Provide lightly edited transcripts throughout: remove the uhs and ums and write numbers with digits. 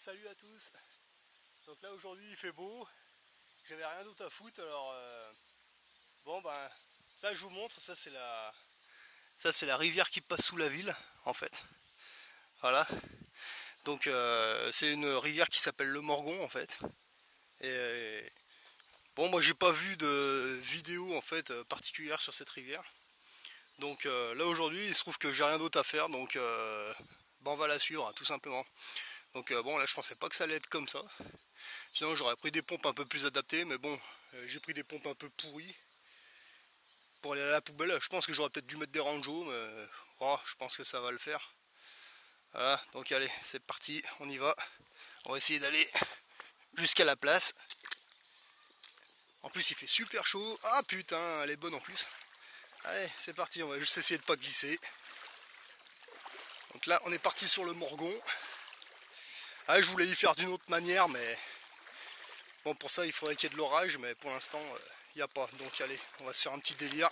Salut à tous. Donc là aujourd'hui il fait beau, j'avais rien d'autre à foutre alors bon ben ça je vous montre, ça c'est la rivière qui passe sous la ville en fait. Voilà. Donc c'est une rivière qui s'appelle le Morgon en fait. Et bon moi j'ai pas vu de vidéo en fait particulière sur cette rivière. Donc là aujourd'hui il se trouve que j'ai rien d'autre à faire donc ben, on va la suivre hein, tout simplement. Donc bon là je pensais pas que ça allait être comme ça. Sinon j'aurais pris des pompes un peu plus adaptées, mais bon, j'ai pris des pompes un peu pourries pour aller à la poubelle. Je pense que j'aurais peut-être dû mettre des rangeaux, mais oh, je pense que ça va le faire. Voilà, donc allez, c'est parti, on y va. On va essayer d'aller jusqu'à la place. En plus il fait super chaud. Ah putain, elle est bonne en plus. Allez, c'est parti, on va juste essayer de pas glisser. Donc là, on est parti sur le Morgon. Ah, je voulais y faire d'une autre manière, mais bon, pour ça il faudrait qu'il y ait de l'orage, mais pour l'instant il n'y a pas. Donc allez, on va se faire un petit délire.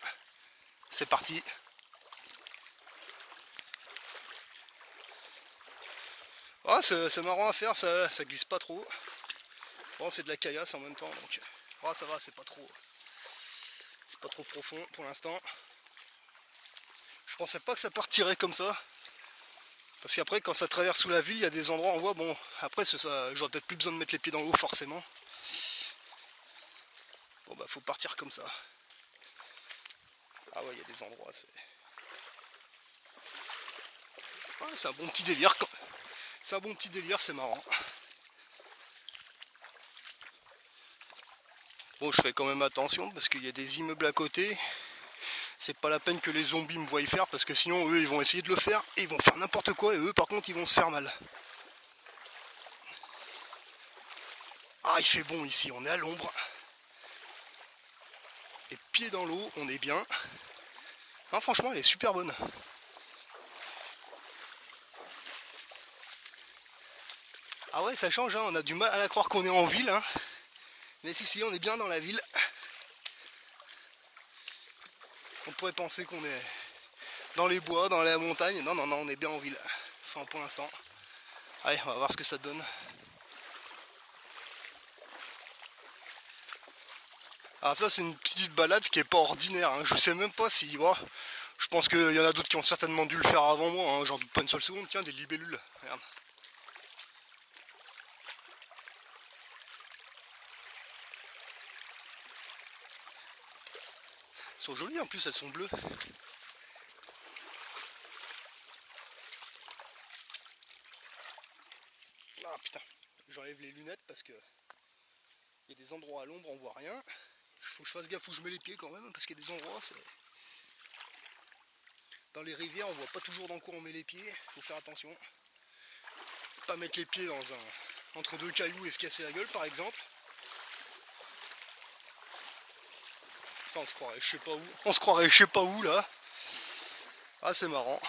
C'est parti. Ah, c'est marrant à faire, ça glisse pas trop. Bon, c'est de la caillasse en même temps, donc ah, ça va, c'est pas trop profond pour l'instant. Je pensais pas que ça partirait comme ça. Parce qu'après, quand ça traverse sous la ville, il y a des endroits, on voit, bon, après, j'aurais peut-être plus besoin de mettre les pieds dans l'eau, forcément. Bon, bah, faut partir comme ça. Ah ouais, il y a des endroits, ouais, c'est un bon petit délire. C'est un bon petit délire, c'est marrant. Bon, je fais quand même attention, parce qu'il y a des immeubles à côté. C'est pas la peine que les zombies me voient y faire, parce que sinon, eux, ils vont essayer de le faire, et ils vont faire n'importe quoi, et eux, par contre, ils vont se faire mal. Ah, il fait bon ici, on est à l'ombre. Et pieds dans l'eau, on est bien. Hein, franchement, elle est super bonne. Ah ouais, ça change, hein, on a du mal à la croire qu'on est en ville. Hein. Mais si, on est bien dans la ville. On pourrait penser qu'on est dans les bois, dans la montagne. Non, on est bien en ville. Enfin, pour l'instant. Allez, on va voir ce que ça donne. Alors ça, c'est une petite balade qui est pas ordinaire. Hein. Je sais même pas si... Oh, je pense qu'il y en a d'autres qui ont certainement dû le faire avant moi. Hein. J'en doute pas une seule seconde. Tiens, des libellules. Regarde. Elles sont jolies en plus, elles sont bleues. Ah putain, j'enlève les lunettes parce que il y a des endroits à l'ombre, on voit rien. Il faut que je fasse gaffe où je mets les pieds quand même, parce qu'il y a des endroits, c'est... Dans les rivières, on voit pas toujours dans quoi on met les pieds, faut faire attention. Pas mettre les pieds entre deux cailloux et se casser la gueule par exemple. Putain, on se croirait je sais pas où. On se croirait je sais pas où là. Ah, c'est marrant.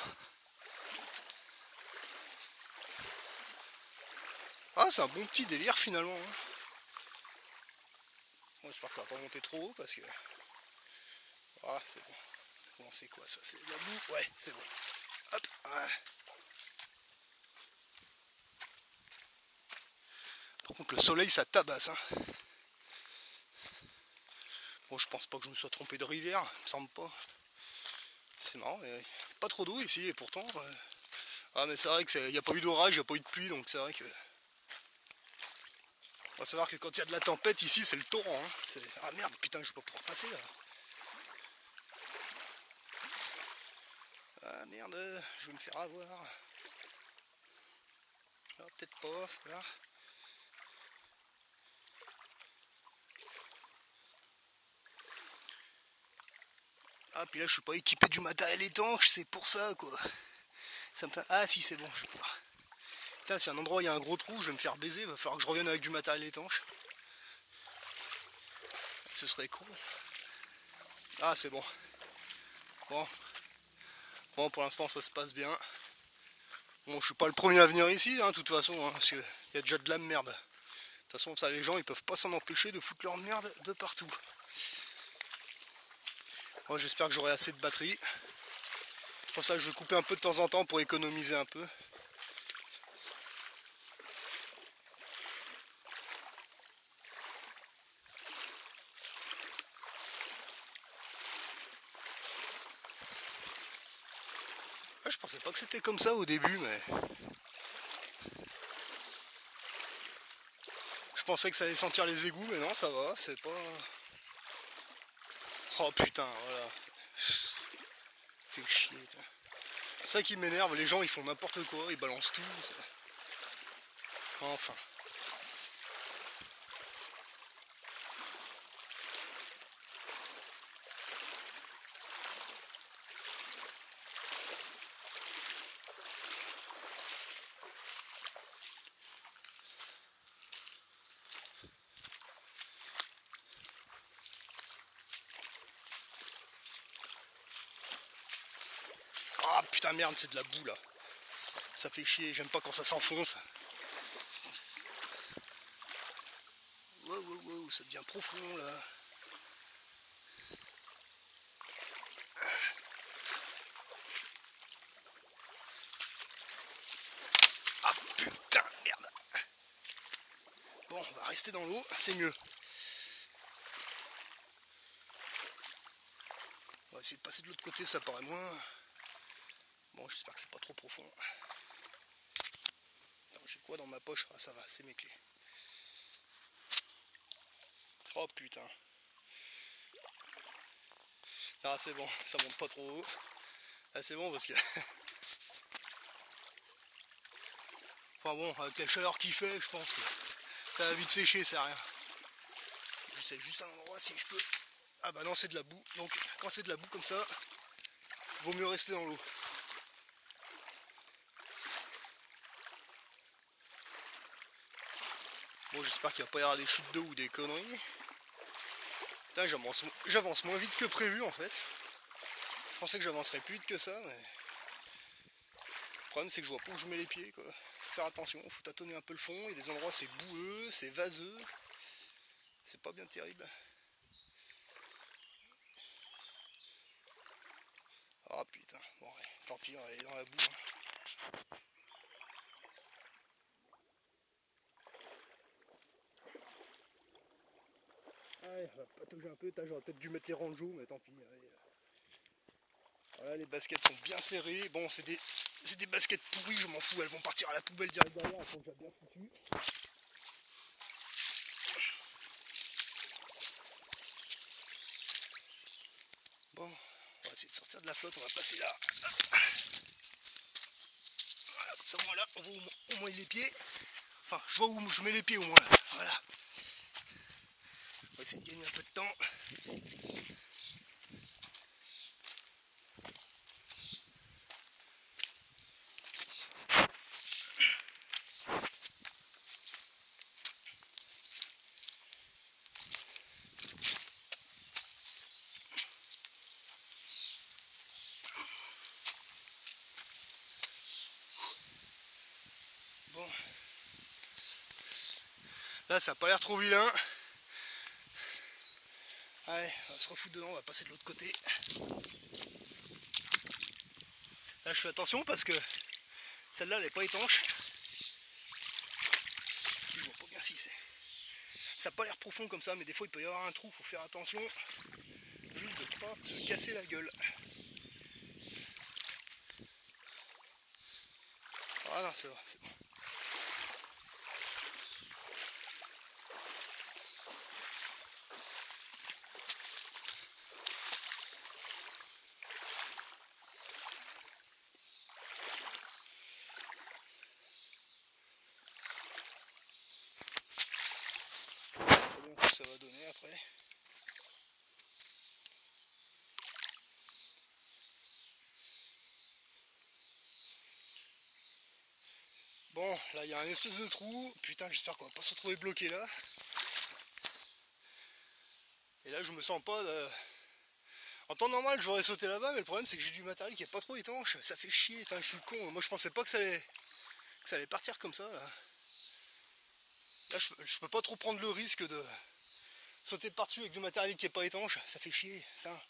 Ah, c'est un bon petit délire finalement. Hein. Bon, j'espère que ça va pas monter trop haut parce que... Ah, c'est bon. Bon, c'est quoi ça? C'est de la boue? Ouais, c'est bon. Hop, voilà. Par contre, le soleil, ça tabasse. Hein. Bon, je pense pas que je me sois trompé de rivière, il me semble pas. C'est marrant, pas trop d'eau ici, et pourtant... Ah, mais c'est vrai qu'il n'y a pas eu d'orage, il n'y a pas eu de pluie, donc c'est vrai que... Faut savoir que quand il y a de la tempête ici, c'est le torrent. Hein. Ah merde, putain, je vais pas pouvoir passer là. Ah merde, je vais me faire avoir. Ah, peut-être pas, faut voir. Ah, puis là, je suis pas équipé du matériel étanche, c'est pour ça, quoi. Ça me fait... Ah, si, c'est bon, je vais pouvoir. Putain, si un endroit où il y a un gros trou, je vais me faire baiser, va falloir que je revienne avec du matériel étanche. Ce serait cool. Ah, c'est bon. Bon, pour l'instant, ça se passe bien. Bon, je suis pas le premier à venir ici, hein, de toute façon, hein, parce qu'il y a déjà de la merde. De toute façon, ça, les gens, ils peuvent pas s'en empêcher de foutre leur merde de partout. Moi, j'espère que j'aurai assez de batterie. Pour ça, je vais couper un peu de temps en temps pour économiser un peu. je pensais pas que c'était comme ça au début, mais... Je pensais que ça allait sentir les égouts, mais non, ça va, c'est pas... Oh putain, voilà. Fait chier, tiens. C'est ça qui m'énerve, les gens ils font n'importe quoi, ils balancent tout. Enfin. Ah putain merde, c'est de la boue là. Ça fait chier, j'aime pas quand ça s'enfonce. Wow, ça devient profond là. Ah putain, merde. Bon, on va rester dans l'eau, c'est mieux. On va essayer de passer de l'autre côté, ça paraît moins... Bon, j'espère que c'est pas trop profond. J'ai quoi dans ma poche? Ah ça va, c'est mes clés. Oh putain. Ah c'est bon, ça monte pas trop haut. Ah c'est bon parce que... Enfin bon, avec la chaleur qu'il fait, je pense que ça va vite sécher, c'est rien. Je sais juste un endroit si je peux... Ah bah non, c'est de la boue. Donc quand c'est de la boue comme ça, vaut mieux rester dans l'eau. Bon, j'espère qu'il va pas y avoir des chutes d'eau ou des conneries. Putain, j'avance moins vite que prévu en fait. Je pensais que j'avancerais plus vite que ça, mais... Le problème c'est que je vois pas où je mets les pieds, quoi. Faut faire attention, faut tâtonner un peu le fond. Il y a des endroits c'est boueux, c'est vaseux. C'est pas bien terrible. Ah putain, bon ouais, tant pis, on va aller dans la boue. Allez, on va patauger un peu, j'aurais peut-être dû mettre les ranjos, mais tant pis. Allez. Voilà, les baskets sont bien serrées. Bon, c'est des baskets pourries, je m'en fous, elles vont partir à la poubelle direct derrière, elles sont déjà bien foutues. Bon, on va essayer de sortir de la flotte, on va passer là. Voilà, comme ça, moi là, on voit au moins les pieds. Enfin, je vois où je mets les pieds au moins. Voilà. On va essayer de gagner un peu de temps. Bon. Là, ça n'a pas l'air trop vilain. Allez, on va se refoutre dedans, on va passer de l'autre côté. Là, je fais attention parce que celle-là, elle n'est pas étanche. Je vois pas bien si c'est... Ça n'a pas l'air profond comme ça, mais des fois, il peut y avoir un trou, faut faire attention. Juste de ne pas se casser la gueule. Ah non, c'est bon. Ça va donner après. Bon, là il y a un espèce de trou. Putain, j'espère qu'on va pas se retrouver bloqué là. Et là je me sens pas de... En temps normal j'aurais sauté là-bas, mais le problème c'est que j'ai du matériel qui est pas trop étanche. Ça fait chier, putain, je suis con. Moi je pensais pas que ça allait partir comme ça. Là je peux pas trop prendre le risque de sauter par-dessus avec du matériel qui est pas étanche. Ça fait chier, putain.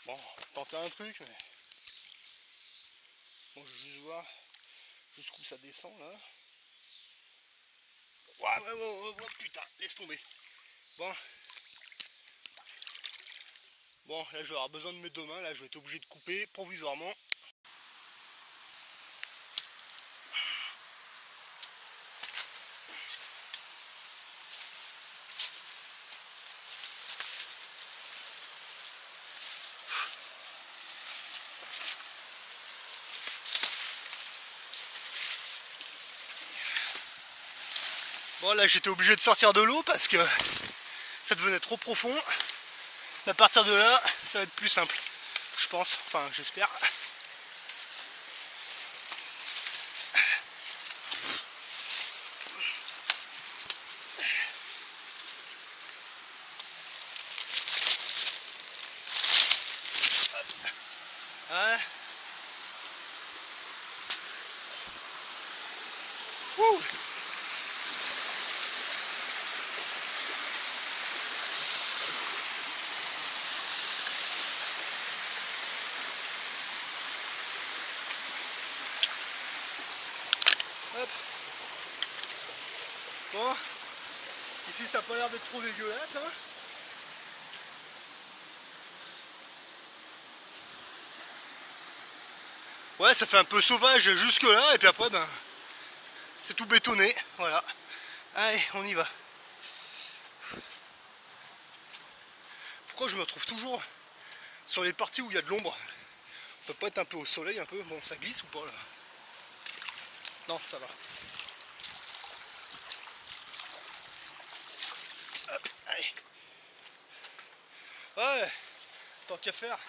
Bon, on va tenter un truc, mais... Bon, je vais juste voir jusqu'où ça descend là. Ouais, putain, laisse tomber. Bon. Bon, là je vais avoir besoin de mes deux mains, là je vais être obligé de couper provisoirement. Bon là j'étais obligé de sortir de l'eau parce que ça devenait trop profond. À partir de là, ça va être plus simple, je pense, enfin j'espère. Voilà. Wouh. Hop. Bon, ici ça n'a pas l'air d'être trop dégueulasse, hein. Ouais, ça fait un peu sauvage jusque là, et puis après, ben, c'est tout bétonné, voilà. Allez, on y va. Pourquoi je me retrouve toujours sur les parties où il y a de l'ombre? On peut pas être un peu au soleil, un peu? Bon, ça glisse ou pas là? Non, ça va. Hop, allez. Ouais, tant qu'à faire,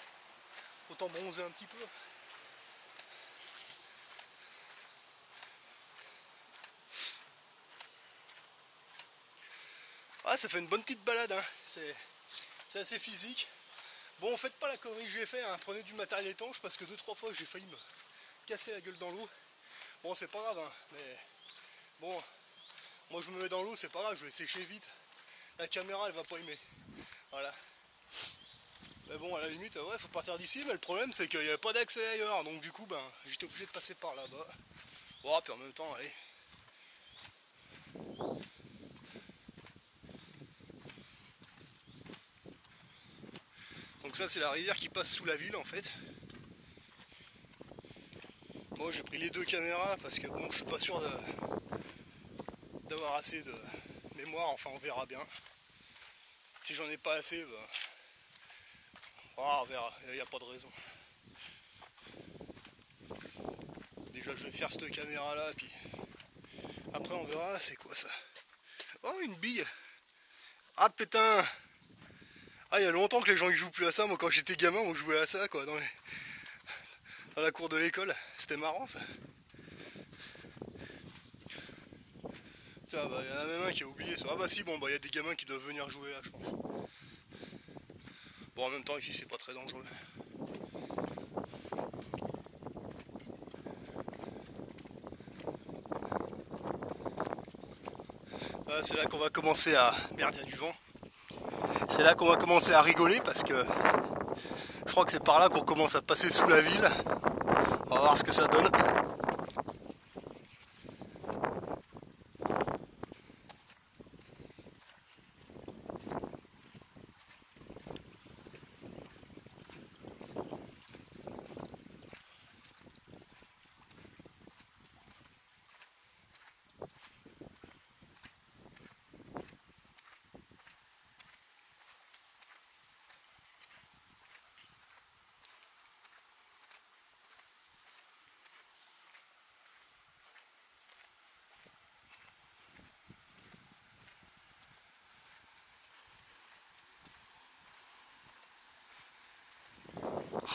autant bronzer un petit peu. Ouais, ça fait une bonne petite balade, hein. C'est assez physique. Bon, faites pas la connerie que j'ai fait, hein. Prenez du matériel étanche parce que 2-3 fois j'ai failli me casser la gueule dans l'eau. Bon, c'est pas grave, hein, mais bon, moi je me mets dans l'eau, c'est pas grave, je vais sécher vite. La caméra elle va pas aimer. Voilà. Mais bon, à la limite, ouais, faut partir d'ici, mais le problème c'est qu'il n'y avait pas d'accès ailleurs, donc du coup, ben, j'étais obligé de passer par là-bas. Bon, puis en même temps, allez. Donc ça, c'est la rivière qui passe sous la ville en fait. Bon, j'ai pris les deux caméras parce que bon, je suis pas sûr d'avoir assez de mémoire, enfin on verra bien. Si j'en ai pas assez, ben, on verra, il n'y a pas de raison. Déjà je vais faire cette caméra là, puis après on verra, c'est quoi ça? Oh, une bille! Ah putain! Ah, il y a longtemps que les gens ne jouent plus à ça. Moi quand j'étais gamin on jouait à ça quoi, dans la cour de l'école. C'était marrant ça. Tiens, bah, il y en a même un qui a oublié ça. Ah bah si, bon bah il y a des gamins qui doivent venir jouer là je pense. Bon, en même temps ici c'est pas très dangereux. Ah, c'est là qu'on va commencer à... Merde, il y a du vent. C'est là qu'on va commencer à rigoler parce que je crois que c'est par là qu'on commence à passer sous la ville. On va voir ce que ça donne.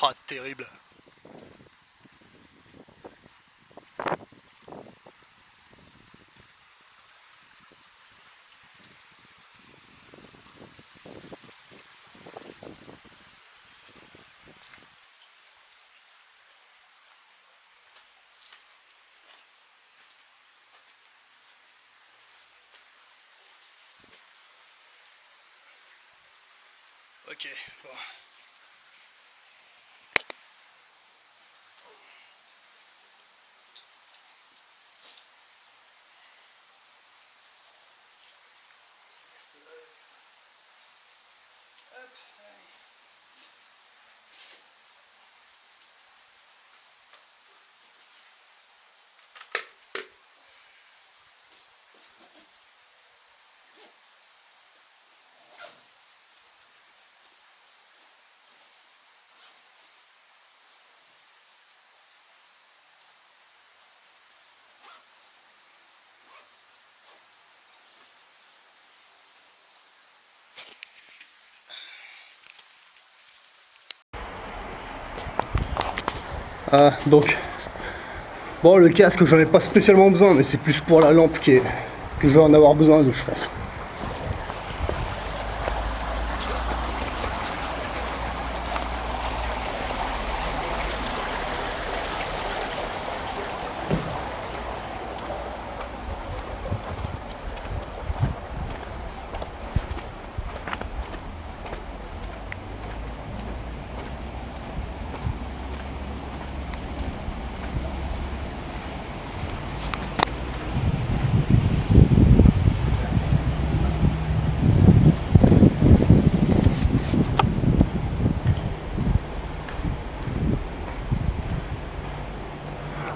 Ah, terrible. Ok, bon. Hop, allez. Ah, donc, bon, le casque, j'en ai pas spécialement besoin, mais c'est plus pour la lampe que je vais en avoir besoin, je pense.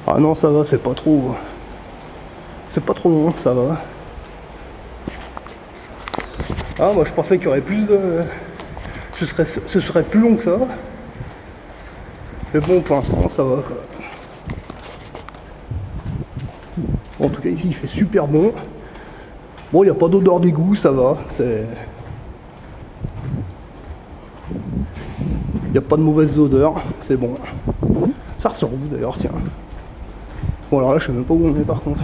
Ah non, ça va, c'est pas trop... C'est pas trop long, ça va. Ah, moi je pensais qu'il y aurait plus de... Ce serait plus long que ça. Mais bon, pour l'instant, ça va, quoi. Bon, en tout cas, ici, il fait super bon. Bon, il n'y a pas d'odeur d'égout, ça va. Il n'y a pas de mauvaise odeur, c'est bon. Ça ressort où d'ailleurs, tiens. Bon, alors là, je sais même pas où on est par contre.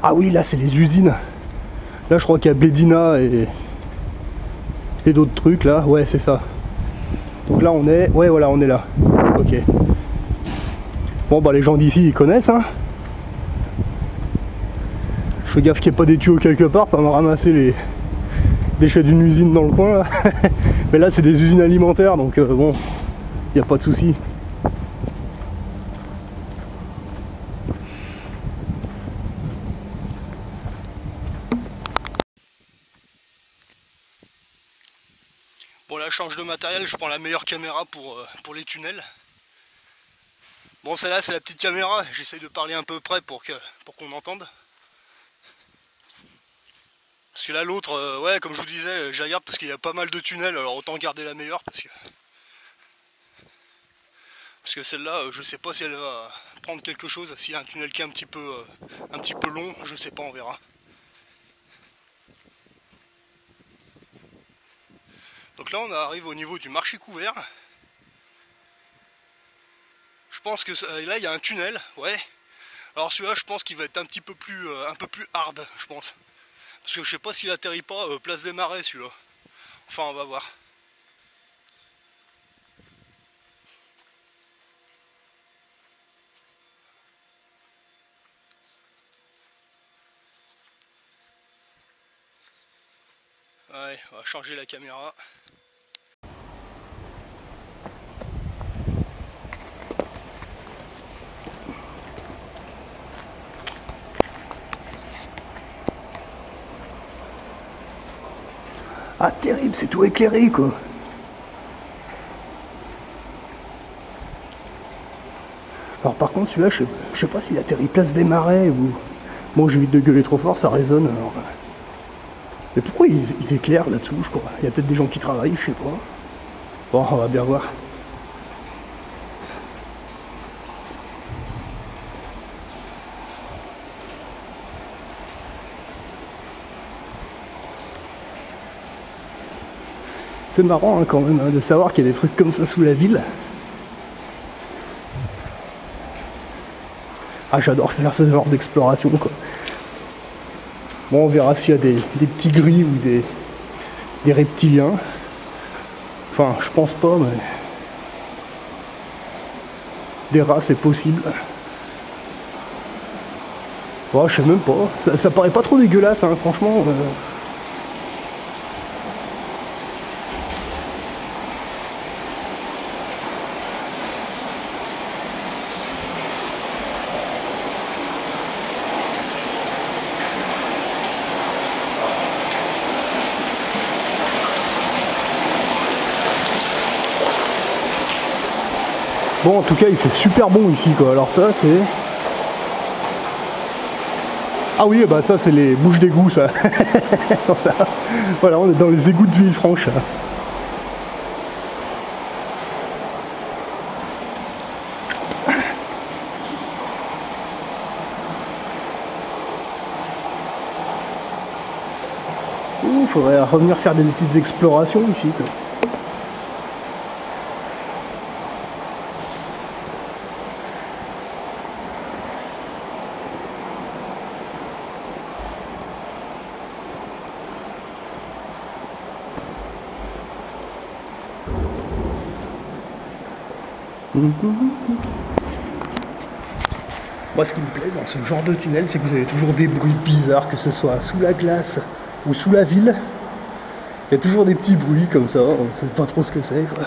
Ah oui, là, c'est les usines. Là, je crois qu'il y a Blédina et d'autres trucs là. Ouais, c'est ça. Donc là, on est... Ouais, voilà, on est là. Ok. Bon, bah, les gens d'ici, ils connaissent, hein. Je fais gaffe qu'il n'y ait pas des tuyaux quelque part, pas me ramasser les déchets d'une usine dans le coin là. Mais là, c'est des usines alimentaires, donc bon, il n'y a pas de souci. Bon, là, je change de matériel, je prends la meilleure caméra pour les tunnels. Bon, celle-là, c'est la petite caméra, j'essaye de parler un peu près pour qu'on entende. Parce que là, l'autre, ouais, comme je vous disais, je la garde parce qu'il y a pas mal de tunnels, alors autant garder la meilleure parce que celle-là, je sais pas si elle va prendre quelque chose, s'il y a un tunnel qui est un petit peu long, je sais pas, on verra. Donc là, on arrive au niveau du marché couvert. Je pense que là, il y a un tunnel, ouais. Alors celui-là, je pense qu'il va être un peu plus hard, je pense. Parce que je sais pas s'il atterrit pas place des Marais, celui-là. Enfin, on va voir. Ouais, on va changer la caméra. Ah, terrible, c'est tout éclairé, quoi. Alors par contre, celui-là, je sais pas s'il atterrit place des Marais ou... Bon, j'évite de gueuler trop fort, ça résonne, alors... Mais pourquoi ils éclairent là-dessous, je crois? Il y a peut-être des gens qui travaillent, je sais pas. Bon, on va bien voir. C'est marrant hein, quand même hein, de savoir qu'il y a des trucs comme ça sous la ville. Ah, j'adore faire ce genre d'exploration, quoi. Bon, on verra s'il y a des petits gris ou des reptiliens. Enfin, je pense pas, mais... Des rats, c'est possible. Oh, je sais même pas. Ça paraît pas trop dégueulasse, hein, franchement. Bon, en tout cas, il fait super bon ici, quoi. Alors ça, c'est... Ah oui, bah ça, c'est les bouches d'égout, ça. Voilà, on est dans les égouts de Villefranche. Ouf. faudrait revenir faire des petites explorations ici, quoi. Moi, ce qui me plaît dans ce genre de tunnel, c'est que vous avez toujours des bruits bizarres, que ce soit sous la glace ou sous la ville. Il y a toujours des petits bruits comme ça, on ne sait pas trop ce que c'est, quoi.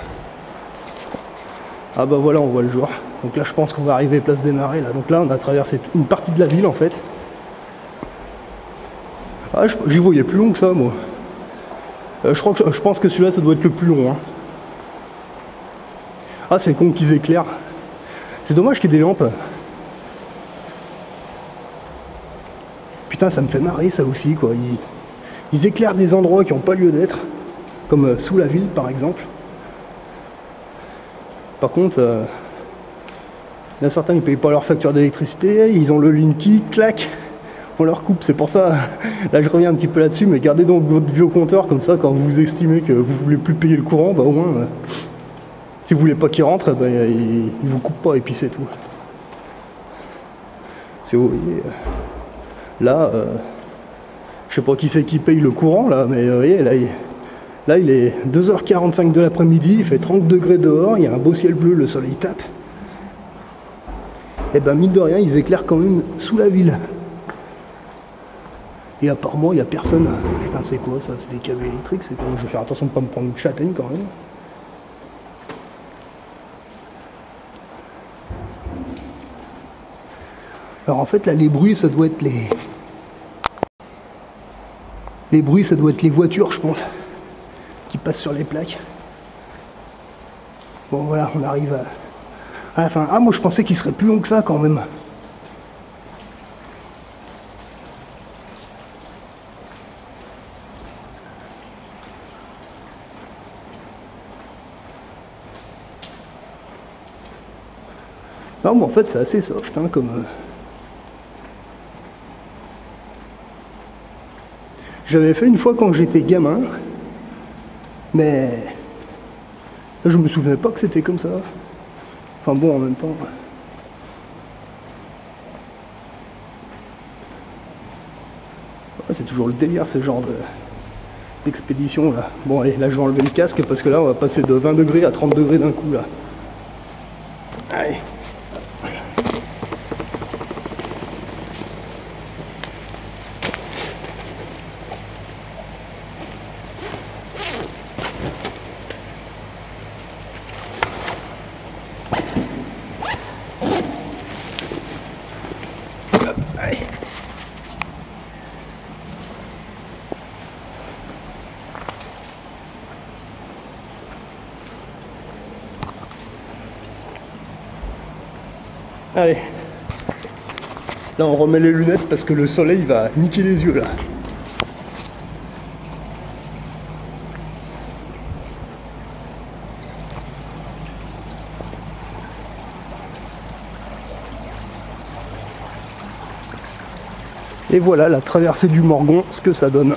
Ah bah voilà, on voit le jour. Donc là, je pense qu'on va arriver place des Marais, là. Donc là, on a traversé une partie de la ville, en fait. Ah, j'y voyais plus long que ça, moi. Je pense que celui-là, ça doit être le plus long, hein. Ah, c'est con qu'ils éclairent. C'est dommage qu'il y ait des lampes. Putain, ça me fait marrer, ça aussi, quoi. Ils éclairent des endroits qui n'ont pas lieu d'être. Comme sous la ville, par exemple. Par contre, il y en a certains qui ne payent pas leur facture d'électricité. Ils ont le Linky, clac, on leur coupe. C'est pour ça, là je reviens un petit peu là-dessus, mais gardez donc votre vieux compteur, comme ça, quand vous estimez que vous voulez plus payer le courant, bah au moins... si vous voulez pas qu'il rentre, ben, il vous coupe pas et puis c'est tout. Si vous voyez, là, je sais pas qui c'est qui paye le courant là, mais vous voyez, là il est 2h45 de l'après-midi, il fait 30 degrés dehors, il y a un beau ciel bleu, le soleil tape. Et ben mine de rien, ils éclairent quand même sous la ville. Et à part moi, il n'y a personne. Putain, c'est quoi ça? C'est des câbles électriques, c'est quoi? Je vais faire attention de ne pas me prendre une châtaigne quand même. Alors en fait là les bruits ça doit être les bruits ça doit être les voitures je pense qui passent sur les plaques. Bon voilà, on arrive à la fin. Ah moi je pensais qu'il serait plus long que ça quand même. Non mais en fait c'est assez soft hein, comme... J'avais fait une fois quand j'étais gamin, mais je me souvenais pas que c'était comme ça. Enfin bon, en même temps... c'est toujours le délire, ce genre d'expédition là. Bon allez, là je vais enlever le casque parce que là on va passer de 20 degrés à 30 degrés d'un coup là. Allez. Allez, là on remet les lunettes parce que le soleil va niquer les yeux là. Et voilà la traversée du Morgon, ce que ça donne.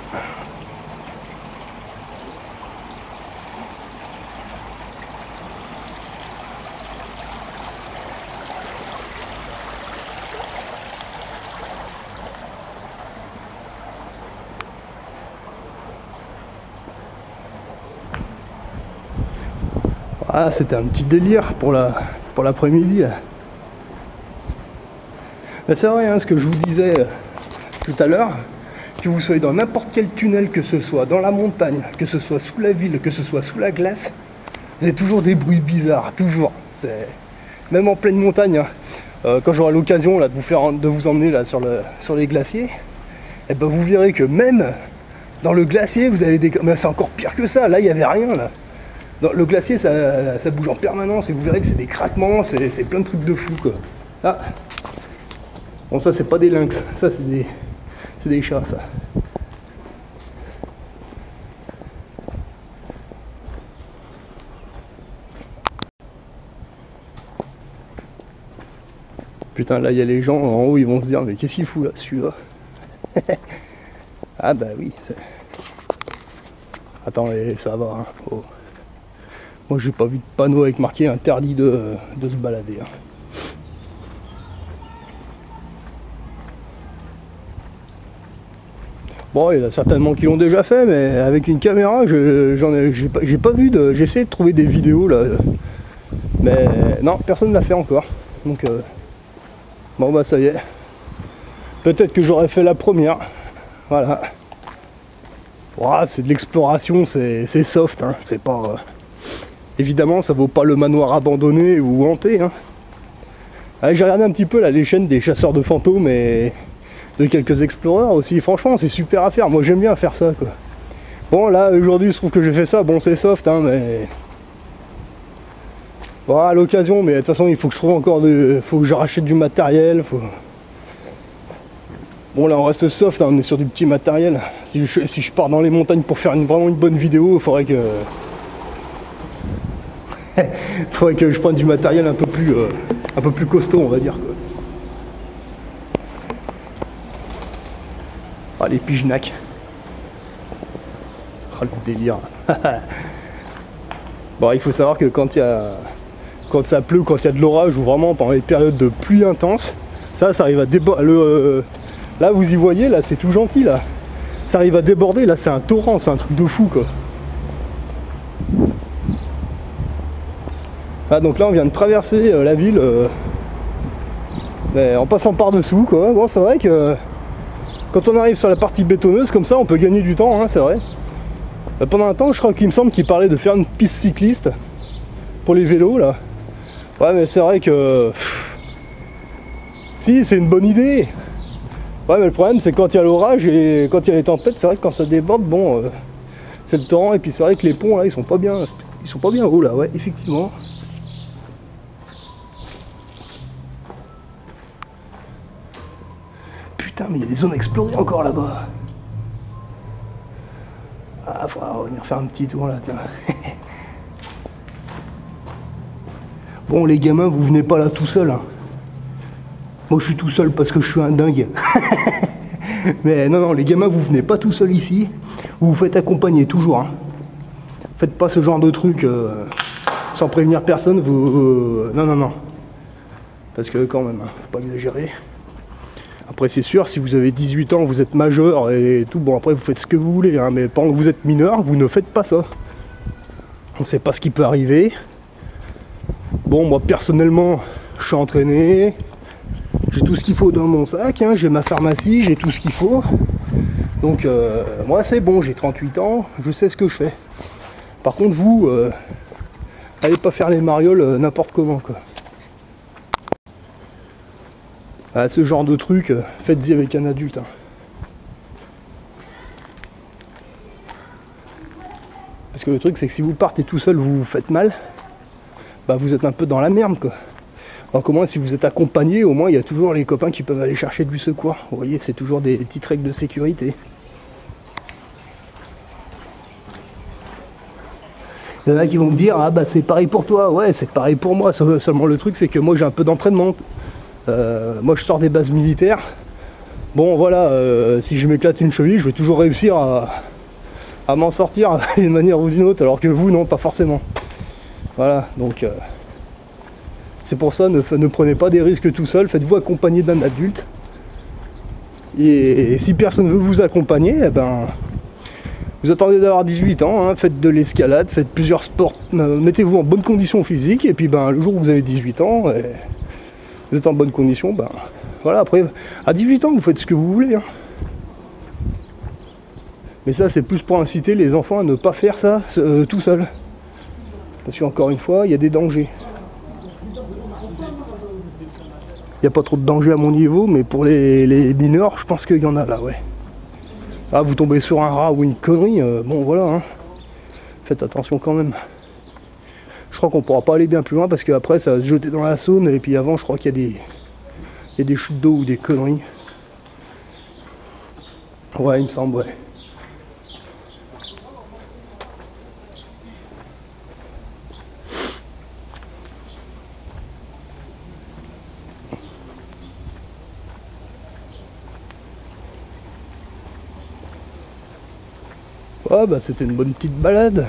Ah, c'était un petit délire pour l'après-midi là. Ben, c'est vrai hein, ce que je vous disais tout à l'heure, que vous soyez dans n'importe quel tunnel, que ce soit dans la montagne, que ce soit sous la ville, que ce soit sous la glace, vous avez toujours des bruits bizarres, toujours. Même en pleine montagne, hein. Quand j'aurai l'occasion là de vous emmener là sur les glaciers, et ben vous verrez que même dans le glacier vous avez des... Mais c'est encore pire que ça, là il n'y avait rien là. Dans le glacier ça bouge en permanence et vous verrez que c'est des craquements, c'est plein de trucs de fou quoi. Ah. Bon ça c'est pas des lynx, ça c'est des chats ça. Putain là il y a les gens en haut, ils vont se dire mais qu'est-ce qu'il fout là celui-là. Ah bah oui. Attends, et ça va. Hein. Oh. Moi, j'ai pas vu de panneau avec marqué interdit de se balader. Hein. Bon, il y en a certainement qui l'ont déjà fait, mais avec une caméra, j'ai pas vu de. J'ai essayé de trouver des vidéos là. Mais non, personne ne l'a fait encore. Donc, bon, bah ça y est. Peut-être que j'aurais fait la première. Voilà. Ouah, c'est de l'exploration, c'est soft. Hein. C'est pas. Évidemment, ça vaut pas le manoir abandonné ou hanté. Hein. J'ai regardé un petit peu là, les chaînes des chasseurs de fantômes et de quelques explorers aussi. Franchement, c'est super à faire. Moi, j'aime bien faire ça, quoi. Bon, là, aujourd'hui, je trouve que j'ai fait ça. Bon, c'est soft, hein, mais... Bon, à l'occasion, mais de toute façon, il faut que je trouve encore de... Faut que je rachète du matériel, faut... Bon, là, on reste soft, hein, on est sur du petit matériel. Si je pars dans les montagnes pour faire vraiment une bonne vidéo, il faudrait que... faudrait que je prenne du matériel un peu plus costaud, on va dire, quoi. Ah, les pigenacs. Oh, le délire. Bon, il faut savoir que quand ça pleut, quand il y a de l'orage, ou vraiment pendant les périodes de pluie intense, ça arrive à déborder. Là, vous y voyez, là, c'est tout gentil, là. Ça arrive à déborder, là, c'est un torrent, c'est un truc de fou, quoi. Ah, donc là, on vient de traverser la ville mais en passant par-dessous, quoi. Bon, c'est vrai que quand on arrive sur la partie bétonneuse, comme ça, on peut gagner du temps, hein, c'est vrai. Pendant un temps, je crois qu'il me semble qu'il parlait de faire une piste cycliste pour les vélos, là. Ouais, mais c'est vrai que... Si, c'est une bonne idée. Ouais, mais le problème, c'est quand il y a l'orage et quand il y a les tempêtes, c'est vrai que quand ça déborde, bon, c'est le torrent. Et puis c'est vrai que les ponts, là, ils sont pas bien hauts, là, ouais, effectivement. Putain, mais il y a des zones explorées encore là-bas. Ah, faudra revenir faire un petit tour là, tiens. Bon, les gamins, vous venez pas là tout seul. Hein. Moi, je suis tout seul parce que je suis un dingue. Mais non, les gamins, vous venez pas tout seul ici. Vous vous faites accompagner toujours. Hein. Faites pas ce genre de truc sans prévenir personne. Non. Parce que quand même, hein, faut pas exagérer. Après, c'est sûr, si vous avez 18 ans, vous êtes majeur et tout, bon, après, vous faites ce que vous voulez. Hein, mais pendant que vous êtes mineur, vous ne faites pas ça. On ne sait pas ce qui peut arriver. Bon, moi, personnellement, je suis entraîné. J'ai tout ce qu'il faut dans mon sac. Hein, j'ai ma pharmacie, j'ai tout ce qu'il faut. Donc, moi, c'est bon, j'ai 38 ans, je sais ce que je fais. Par contre, vous, allez pas faire les marioles n'importe comment, quoi. Ah, ce genre de truc, faites-y avec un adulte. Hein. Parce que le truc, c'est que si vous partez tout seul, vous vous faites mal, bah vous êtes un peu dans la merde, quoi. Alors qu'au moins, si vous êtes accompagné, au moins, il y a toujours les copains qui peuvent aller chercher du secours. Vous voyez, c'est toujours des petites règles de sécurité. Il y en a qui vont me dire, ah bah c'est pareil pour toi. Ouais, c'est pareil pour moi. Seulement le truc, c'est que moi, j'ai un peu d'entraînement. Moi je sors des bases militaires. Bon voilà, si je m'éclate une cheville, je vais toujours réussir à m'en sortir d'une manière ou d'une autre, alors que vous non, pas forcément. Voilà, donc c'est pour ça, ne prenez pas des risques tout seul, faites-vous accompagner d'un adulte. Et si personne ne veut vous accompagner, eh ben, vous attendez d'avoir 18 ans, hein, faites de l'escalade, faites plusieurs sports, mettez-vous en bonne condition physique, et puis ben, le jour où vous avez 18 ans, vous êtes en bonne condition, ben voilà, après, à 18 ans, vous faites ce que vous voulez. Hein. Mais ça, c'est plus pour inciter les enfants à ne pas faire ça tout seul. Parce qu'encore une fois, il y a des dangers. Il n'y a pas trop de danger à mon niveau, mais pour les mineurs, je pense qu'il y en a là, ouais. Ah, vous tombez sur un rat ou une connerie, bon voilà, hein. Faites attention quand même. Je crois qu'on pourra pas aller bien plus loin parce qu'après ça va se jeter dans la Saône et puis avant je crois qu'il y a des chutes d'eau ou des conneries. Ouais, il me semble, ouais. Ouais, bah c'était une bonne petite balade.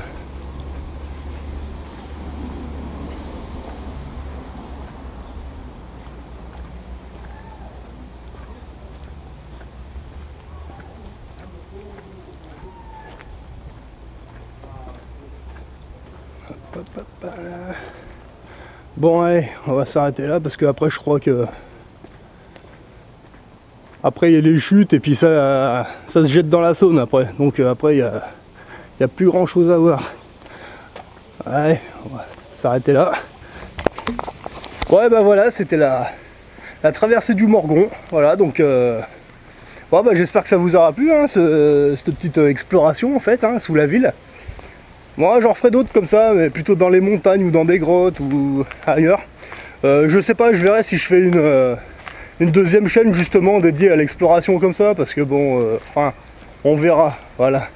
Bon allez, on va s'arrêter là parce que après je crois que après il y a les chutes et puis ça se jette dans la Saône après. Donc après il y a plus grand chose à voir. Allez, on va s'arrêter là. Ouais bah voilà, c'était la traversée du Morgon. Voilà donc bon, bah, j'espère que ça vous aura plu hein, cette petite exploration en fait hein, sous la ville. Moi j'en referai d'autres comme ça, mais plutôt dans les montagnes ou dans des grottes ou ailleurs. Je sais pas, je verrai si je fais une deuxième chaîne justement dédiée à l'exploration comme ça, parce que bon, enfin, on verra, voilà.